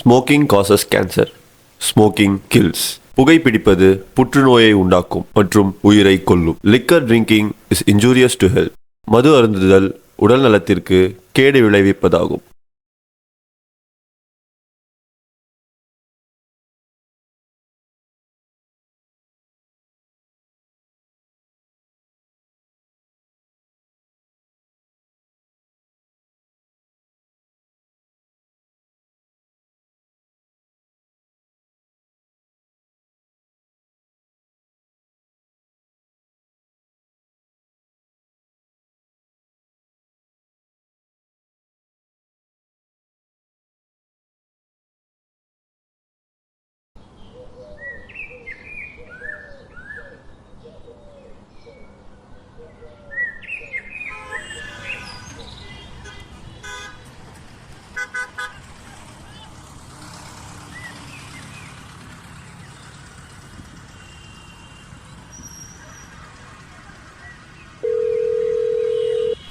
Smoking causes cancer. Smoking kills. புகைப்பிடிப்பது புற்றுநோயை உண்டாக்கும் மற்றும் உயிரை கொல்லும். Liquor drinking is injurious to health. மது அருந்துதல் உடல் நலத்திற்கு கேடு விளைவிப்பதாகும்.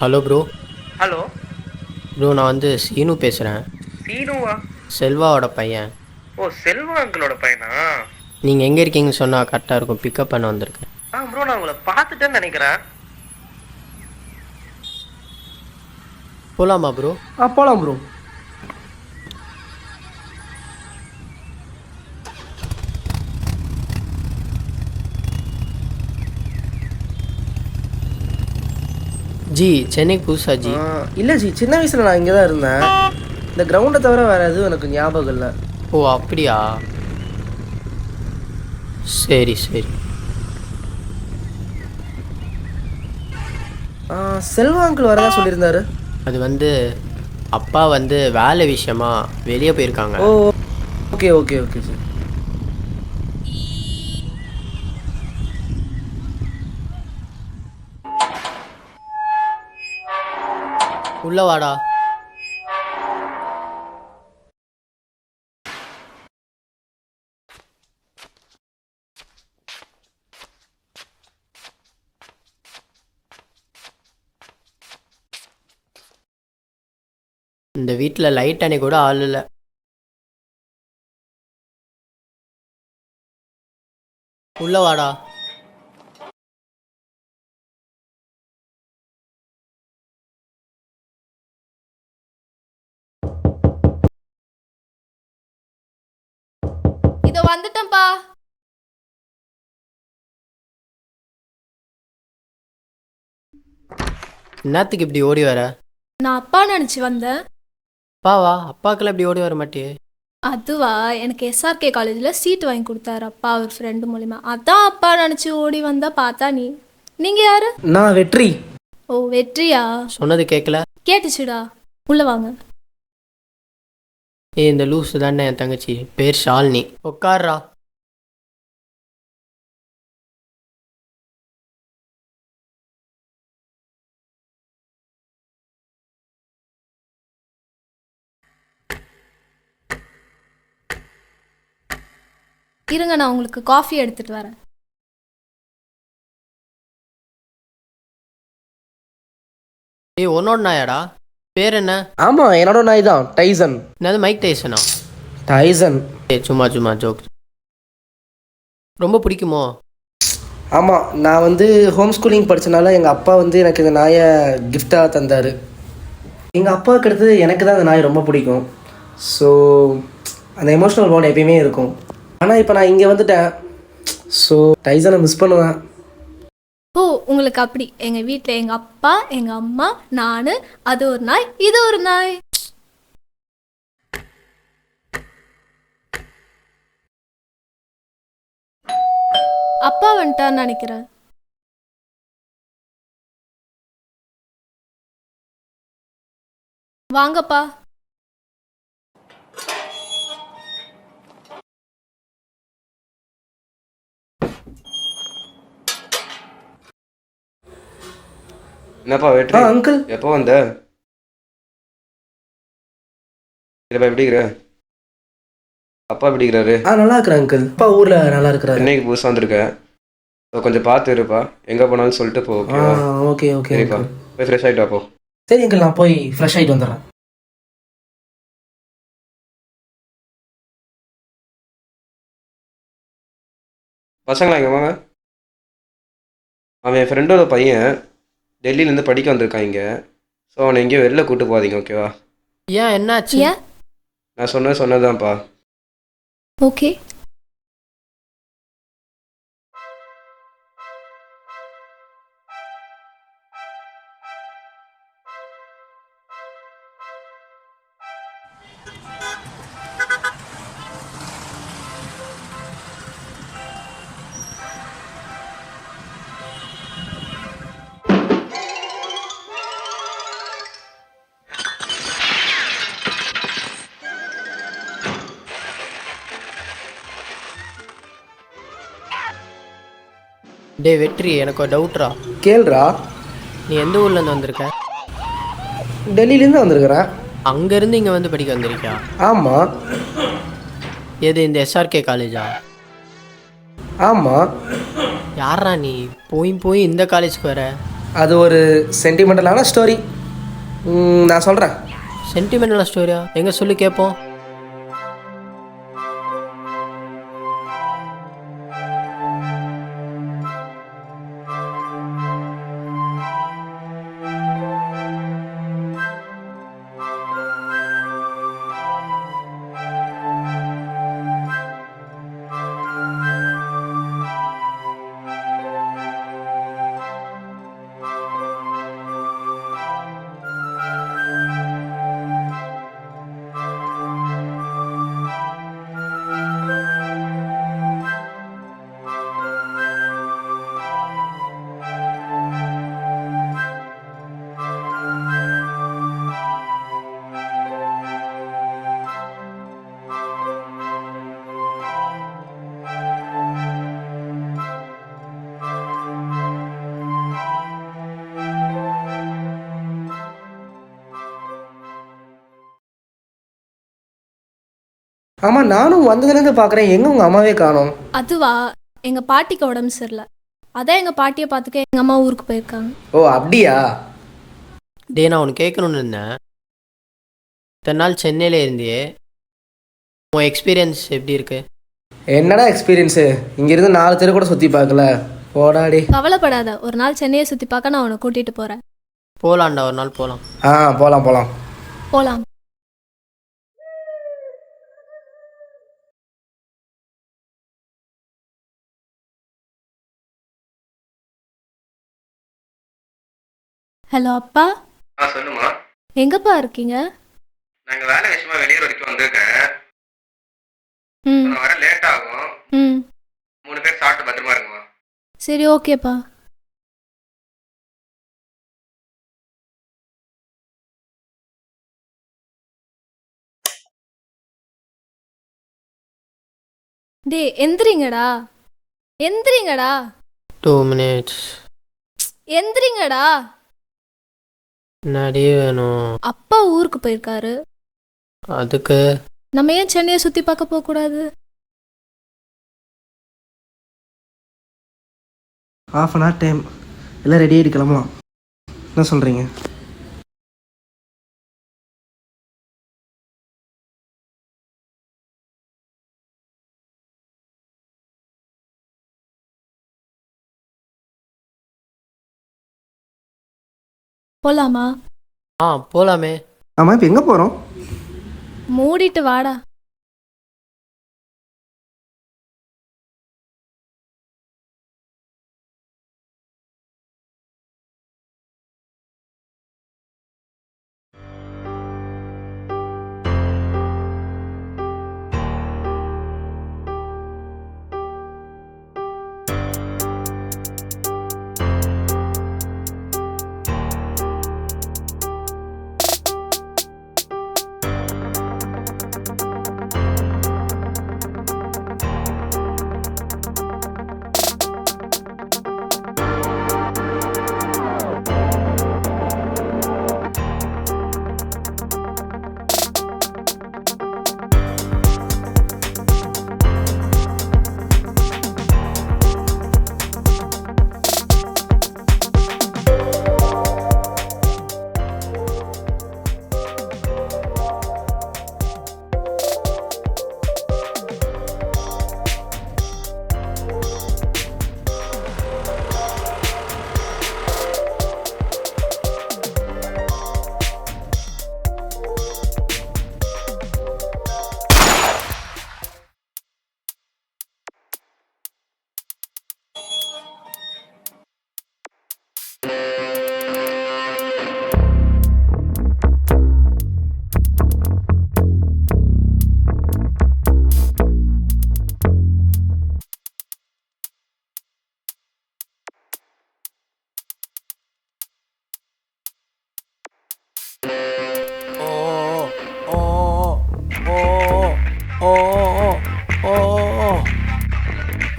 Hello bro. ஹலோ ப்ரோ, நான் சீனு பேசுகிறேன். சீனுவா? செல்வாவோட பையன். ஓ, செல்வா அங்கிளோட பையனா? நீங்கள் எங்கே இருக்கீங்கன்னு சொன்னால் கரெக்டாக இருக்கும். பிக்கப் பண்ண வந்திருக்கேன். ப்ரோ, நான் உங்களை பார்த்துட்டேன்னு நினைக்கிறேன். போகலாமா ப்ரோ? போகலாம் ப்ரோ. ஜி, சென்னைக்கு புதுசா ஜி? இல்லை ஜி, சின்ன வயசில் நான் இங்கே தான் இருந்தேன். இந்த கிரவுண்டை தவிர வேறு எதுவும் எனக்கு ஞாபகம் இல்லை. ஓ அப்படியா, சரி சரி. செல்வா அங்கிள் வரதா சொல்லியிருந்தாரு. அது அப்பா வேலை விஷயமா வெளியே போயிருக்காங்க. ஓ ஓகே ஓகே ஓகே சார். உள்ள வாடா. இந்த வீட்டில் லைட் அணை கூட ஆள் இல்லை. உள்ள வாடா. இதோ வந்துட்டேன்ப்பா. என்னத்துக்கு இப்படி ஓடி வர? நான் அப்பா நினச்சி வந்தேன். அப்பாவா? அப்பாக்கெல்லாம் இப்படி ஓடி வர மாட்டியே. அதுவா, எனக்கு எஸ்ஆர்கே காலேஜில் சீட் வாங்கி கொடுத்தாரு அப்பா, ஒரு ஃப்ரெண்டு மூலிமா. அதான் அப்பா நினச்சி ஓடி வந்தா பார்த்தா நீங்கள் யாரு? நான் வெற்றி. ஓ வெற்றியா? சொன்னது கேட்கல? கேட்டுச்சுடா. உள்ள வாங்க. இந்த லூஸு தானே என் தங்கச்சி, பேர் ஷாலினி. உட்கார்றா. இருங்க, நான் உங்களுக்கு காஃபி எடுத்துட்டு வரேன். உன்னோட நாயாடா? பேர் என்ன? ஆமாம், என்னோட நாய் தான், டைசன். என்னது, மைக் டைசனா? டைசன். சும்மா சும்மா ஜோக். ரொம்ப பிடிக்குமோ? ஆமாம், நான் ஹோம் ஸ்கூலிங் படித்தனால எங்கள் அப்பா எனக்கு இந்த நாயை கிஃப்டாக தந்தார். எங்கள் அப்பாவுக்கு அடுத்தது எனக்கு தான் இந்த நாய் ரொம்ப பிடிக்கும். ஸோ அந்த எமோஷ்னல் பாண்ட் எப்பயுமே இருக்கும். ஆனால் இப்போ நான் இங்கே வந்துட்டேன். ஸோ டைசனை மிஸ் பண்ணுவேன். ஓ, உங்களுக்கு அப்படி. எங்கள் வீட்டில் எங்கள் அப்பா, எங்கள் அம்மா, நான், அது ஒரு நாய், இது ஒரு நாய். அப்பா வந்துட்டான்னு நினைக்கிறேன். வாங்கப்பா. என்னப்பா வெற்றி? அங்கிள் எப்போ வந்த? இல்லைப்பா, எப்படி இருக்கிற? அப்பா எப்படி இருக்கிறாரு? நல்லா இருக்கிறேன் அங்கிள். அப்பா ஊரில் நல்லா இருக்கிறாரு. சென்னைக்கு புதுசாக வந்திருக்கேன். கொஞ்சம் பார்த்து இருப்பா, எங்கே போனாலும் சொல்லிட்டு போ. Okay okay. சரிப்பா, போய் ஃப்ரெஷ் ஆகிட்டு போ. சரி அங்கிள், நான் போய் ஃப்ரெஷ் ஆகிட்டு வந்துடுறேன். பசங்களா இங்கே வாங்க. அவன் என் ஃப்ரெண்டோட பையன் டெல்லியிலேருந்து படிக்க வந்திருக்கான் இங்கே. ஸோ அவனை எங்கேயும் வெளில கூட்டு போகாதீங்க, ஓகேவா? ஏன் என்னாச்சு? ஏன்? நான் சொன்னதுதான்ப்பா. ஓகே. டே வெற்றி, எனக்கு ஒரு டவுட்ரா. கேள்றா. நீ எந்த ஊர்லேருந்து வந்திருக்க? டெல்லியிலேருந்து வந்திருக்கிறேன். அங்கேருந்து இங்கே வந்து படிக்க வந்திருக்கியா? ஆமாம். எது இந்த எஸ்ஆர்கே காலேஜா? ஆமாம். யாரா நீ போய் போய் இந்த காலேஜ்க்கு வர? அது ஒரு சென்டிமெண்டலான ஸ்டோரி. நான் சொல்கிறேன். சென்டிமெண்டல் ஸ்டோரியா? எங்கே சொல்லி கேட்போம். ஆமாம், நானும் வந்ததுலேருந்து பார்க்குறேன், எங்கே உங்கள் அம்மாவே காணோம். அதுவா, எங்கள் பாட்டிக்கு உடம்பு சரியில்லை. அதான் எங்கள் பாட்டியை பார்த்துக்க எங்கள் அம்மா ஊருக்கு போயிருக்காங்க. ஓ அப்படியா? டே நான் உனக்கு கேட்கணுன்னு இருந்தேன். இத்தனை நாள் சென்னையில் இருந்தியே, உன் எக்ஸ்பீரியன்ஸ் எப்படி இருக்கு? என்னடா எக்ஸ்பீரியன்ஸு? இங்கேருந்து 4 தெரு கூட சுற்றி பார்க்கல. போடாடி. கவலைப்படாத, ஒரு நாள் சென்னையை சுற்றி பார்க்க நான் உன்னை கூட்டிகிட்டு போகிறேன். போகலான்டா, ஒரு நாள் போகலாம். போகலாம் போகலாம். போகலாம். ஹலோ அப்பா. சொல்லுமா. எங்கப்பா இருக்கீங்க? நாங்கள் வேலை விஷயமா வெளியூர் வரைக்கும் வந்திருக்கேன். ம். நான் வர லேட் ஆகும். ம். 3 பேர் சாப்பிட்டு பத்திரமா இருக்குமா? சரி, ஓகேப்பா. டே எந்திரிங்கடா, எந்திரிங்கடா, 2 minutes. எந்திரிங்கடா. என்னடி வேணும்? அப்பா ஊருக்கு போயிருக்காரு. அதுக்கு நம்ம ஏன் சென்னையை சுற்றி பார்க்க போகக்கூடாது? ½ அன் ஹவர் டைம். எல்லாம் ரெடி ஆகிட்டு கிளம்பலாம். என்ன சொல்கிறீங்க? போலாமா? போகலாமே. ஆமாம், இப்போ எங்கே போகிறோம்? மூடிட்டு வாடா.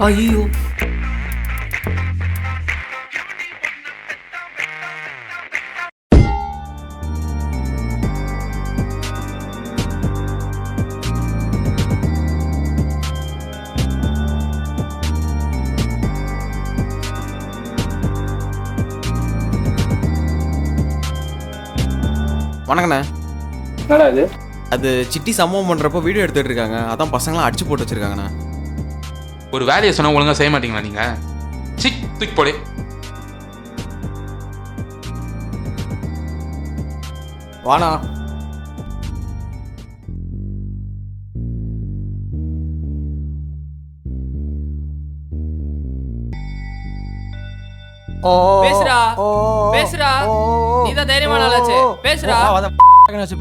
ஐயோ வணக்கண்ணே. என்னடா இது? அது சிட்டி சம்பவம் பண்ணுறப்போ வீடியோ எடுத்துகிட்டு இருக்காங்க. அதான் பசங்களாம் அடிச்சு போட்டு வச்சிருக்காங்கண்ணா. ஒரு வேலையை சொன்னால் ஒழுங்காக செய்ய மாட்டீங்களா நீங்கள்? தூக்கி போடு. வாண்ணா. பேசுடா பேசுடா, நீதான் தைரியமான ஆளாச்சே, பேசுடா.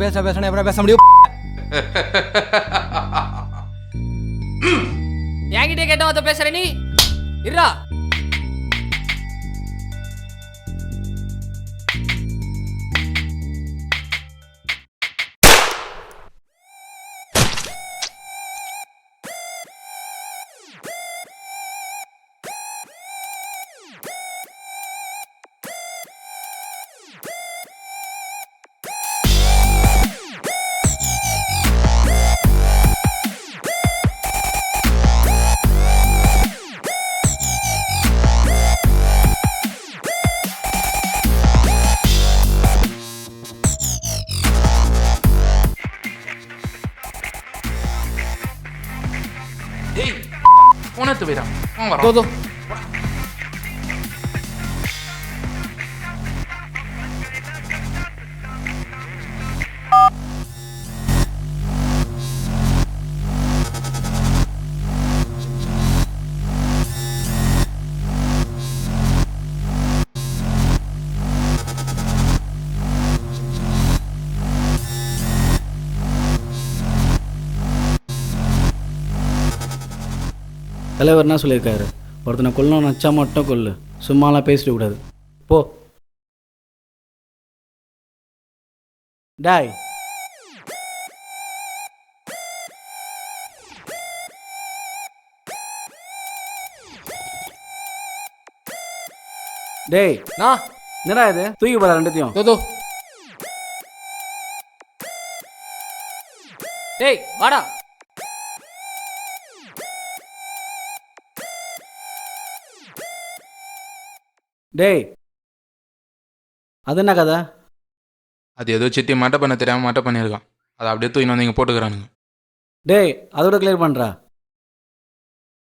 பேசுறேன் எப்படி பேச முடியும்? என்கிட்ட கேட்ட வார்த்தை பேசுற நீ இருடா. ஏய் போனத்து போயிடா. வரோம். தலைவர் என்ன சொல்லியிருக்காரு? ஒருத்தனை கொல்லணும் நச்சா மட்டும் கொல்லு, சும்மாலாம் பேசிட்டு கூடாது. போ டாய். டேய் நான் என்னடா இது? தூக்கி போடா ரெண்டுத்தையும். தோ டேய் வாடா. டேய் அது என்ன கதை? அது ஏதோ சிட்டி மட்டை பண்ண தெரியாமல் மட்டை பண்ணியிருக்கான். அதை அப்படியே தூக்கி வந்து இங்கே போட்டுக்கிறானுங்க. டேய் அதோட கிளியர் பண்ணுறா.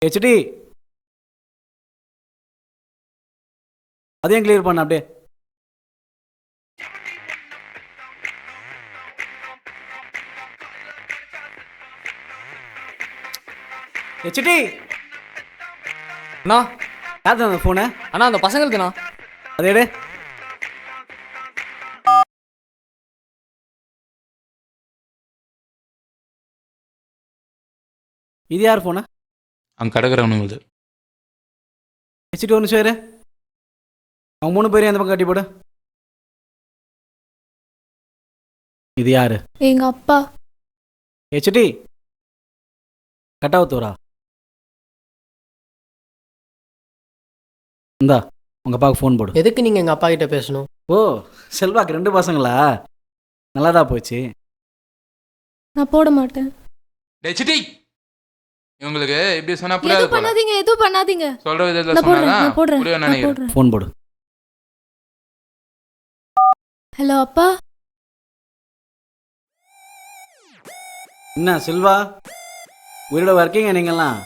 ஹெச்டி அதையும் கிளியர் பண்ண அப்படியே. ஹெச்டி அண்ணா யார் அந்த ஃபோனு? அண்ணா அந்த பசங்களுக்குண்ணா. அது எடு. இது யார் ஃபோனு? அங்கே கிடக்கிறவனுங்களுக்கு. ஹெச்டி ஒரு நிமிஷம் இரு. அவங்க 3 பேரையும் அந்த பக்கம் கட்டி போடு. இது யாரு? எங்க அப்பா. ஹெச்டி கட்டாவத்தூரா? இந்தா உங்கள் அப்பாவுக்கு ஃபோன் போடு. எதுக்கு நீங்கள் எங்கள் அப்பா கிட்ட பேசணும்? ஓ செல்வாக்கு 2 பசங்களா? நல்லாதான் போச்சு. நான் போட மாட்டேன். டேய் சிட்டி, இவங்களுக்கு இப்படி சொன்னா எதுவும் புரியாது போல. பண்ணாதீங்க, எதுவும் பண்ணாதீங்க. சொல்ற விதத்தில் நான் போடுறேன், சொன்னாதான் நான் போடுறேன், புரியும் நான் நினைக்கிறேன். போடுறேன். ஃபோன் போடு. ஹலோ அப்பா. என்ன செல்வா உயிரோட இருக்கீங்க நீங்களாம்?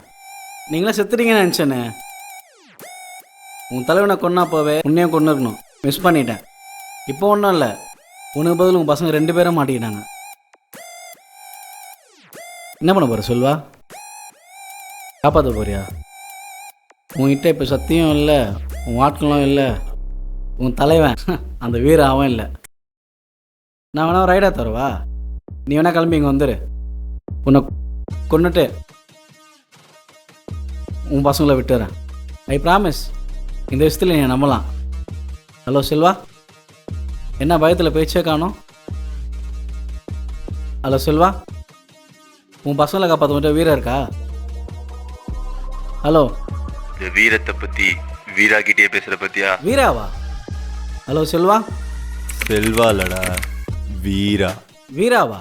நீங்களாம் செத்துட்டீங்கன்னு நினச்சேனே. உன் தலைவனை கொன்னா போவே உன்னையும் கொண்டு இருக்கணும். மிஸ் பண்ணிட்டேன். இப்போ ஒன்றும் இல்லை, உனக்கு பதில் உங்கள் பசங்க 2 பேரும் மாட்டிக்கிட்டாங்க. என்ன பண்ண போகிற செல்வா? காப்பாற்ற போறியா? உன்கிட்ட இப்போ சத்தியம் இல்லை, உன் ஆட்களும் இல்லை, உன் தலைவன் அந்த வீர அவன் இல்லை. நான் வேணா ரைடாக தரவா? நீ வேணா கிளம்பி இங்கே வந்துடு. உன்னை கொன்னுட்டு உன் பசங்களை விட்டுறேன். I promise. இந்த விஷயத்தில் நீ நம்பலாம். ஹலோ செல்வா, என்ன பயத்தில் பேச்சே காணோம்? ஹலோ செல்வா, உன் பசங்களை காப்பாற்ற மட்டும் வீரம் இருக்கா? ஹலோ இந்த வீரத்தை பத்தி வீராகிட்டே பேசுற பத்தியா? வீராவா? ஹலோ செல்வா. செல்வா இல்லடா, வீரா. வீராவா?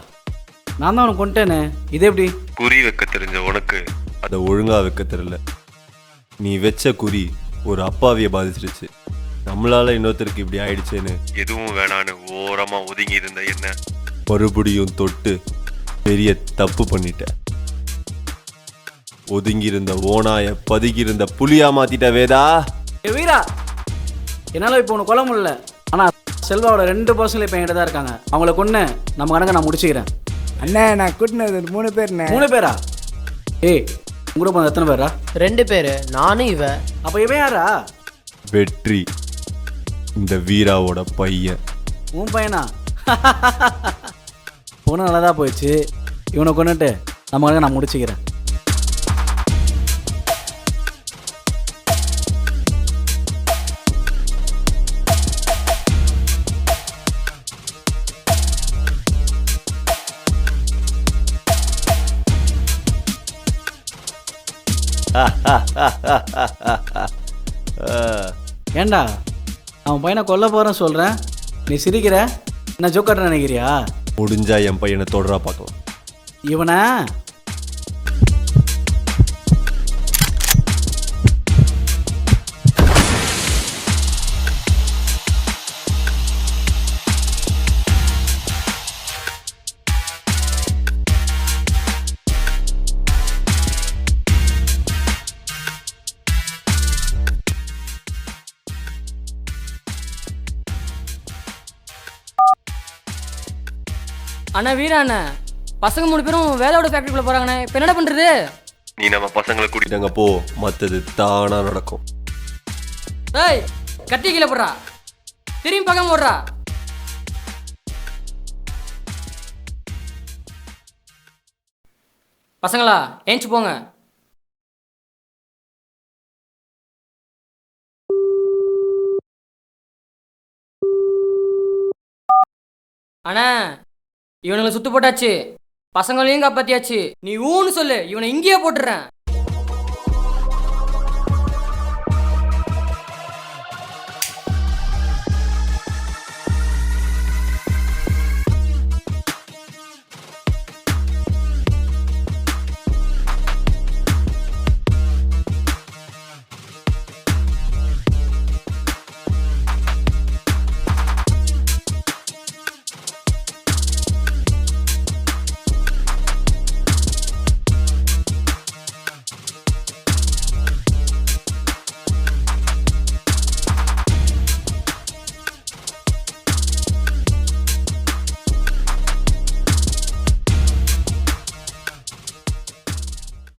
நான் தான் அவனை கொண்டேனே, இது எப்படி? குறி வைக்க தெரிஞ்ச உனக்கு அதை ஒழுங்கா வைக்க தெரியல. நீ வச்ச குறி ஒரு அப்பாவிய பாதிச்சிருச்சு. நம்மளால இன்னொருத்தருக்கு இப்படி ஆயிடுச்சேன்னு எதுவும் வேணான்னு ஓரமா ஒதுங்கி இருந்த என்ன மறுபடியும் தொட்டு பெரிய தப்பு பண்ணிட்ட. ஒதுங்கி இருந்த ஓனாய பதுங்கி இருந்த புலியா மாத்திட்ட வேதா. ஏ வீரா, என்னால் இப்போ உனக்கு கொல்ல முடியல. ஆனால் செல்வாவோட 2 பர்சன்ட் இப்போ என்கிட்ட தான் இருக்காங்க. அவங்கள கொண்டு நம்ம கணக்கை நான் முடிச்சுக்கிறேன். அண்ணா நான் கூட்டினது 3 பேர்ண்ணே. 3 பேரா? ஏய், உங்க கூட எத்தனை பேரா? 2 பேர், நானும் இவ. அப்போ இவன் யாரா? வெற்றி, இந்த வீராவோட பையன். உன் பையனா? பொண்ணு நல்லா தான் போயிடுச்சு. இவனை கொண்டுட்டு நம்ம கணக்கை நான் முடிச்சுக்கிறேன். ஏண்டா, அவன் பையனை கொல்ல போகிறேன்னு சொல்கிறேன், நீ சிரிக்கிற? என்ன ஜோக்கட்ட நினைக்கிறியா? முடிஞ்சா என் பையனை தொடரா பார்க்கலாம். இவனை அண்ணா வீரா அண்ணா, பசங்க 3 பேரும் வேலையோட ஃபேக்டரிக்குள்ள போறாங்கண்ணே. இப்போ என்னடா பண்றது? நீ நம்ம பசங்களை கூட்டிட்டாங்க போ, மற்றது தானா நடக்கும். டேய், கட்டி கீழே போடுறா, திரும்பி பார்க்காம போடுறா. பசங்களா ஏஞ்சி போங்க. அண்ணா, இவனுங்களை சுத்து போட்டாச்சு, பசங்களையும் காப்பாத்தியாச்சு. நீ ஊன்னு சொல்லு, இவனை இங்கேயே போட்டுறேன்.